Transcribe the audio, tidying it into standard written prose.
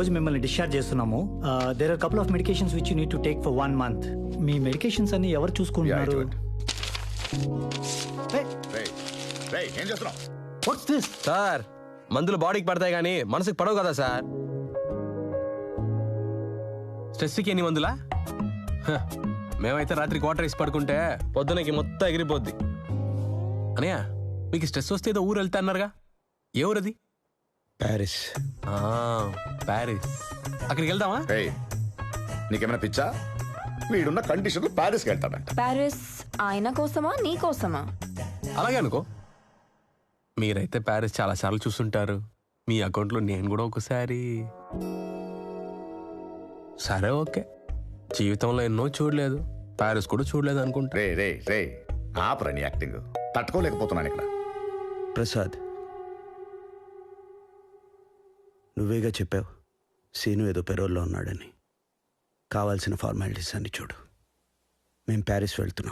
రోజు మిమ్మల్ని డిశ్చార్జ్ చేస్తున్నాము. There are couple of medications which you need to take for 1 month. మీ medications అన్ని ఎవరు చూసుకుంటున్నారు? ఏం చేస్తున్నావు? What's this? సార్, మందులు బాడీకి పడతాయి కానీ మనసుకు పడవు కదా సార్. స్ట్రెస్కి ఎన్ని మందులా? మేమైతే రాత్రి క్వార్టర్ వేసి పడుకుంటే పొద్దునకి మొత్తం ఎగిరిపోద్ది. అనయ్య, మీకు స్ట్రెస్ వస్తే ఏదో ఊరు వెళ్తా అన్నారుగా, ఏ ఊరది? ప్యారిస్. ప్యారిస్. అక్కడికి వెళ్దామా? నీకేమైనా పిచ్చా? వీడున్న కండిషన్లు ప్యారిస్కి వెళ్తాడంట. ప్యారిస్ ఆయన కోసమా నీ కోసమా? అలాగే అనుకో. మీరైతే ప్యారిస్ చాలా సార్లు చూస్తుంటారు. మీ అకౌంట్లో నేను కూడా ఒకసారి. సరే, ఓకే. జీవితంలో ఎన్నో చూడలేదు, ప్యారిస్ కూడా చూడలేదు అనుకుంటా. రే రే రే ఆపరా నీ యాక్టింగ్. తట్టుకోలేకపోతున్నాను ఇక్కడ. ప్రసాద్, నువ్వేగా చెప్పావు సీను ఏదో పెరోల్లో ఉన్నాడని. కావాల్సిన ఫార్మాలిటీస్ అన్ని చూడు. మేము ప్యారిస్ వెళ్తున్నాం.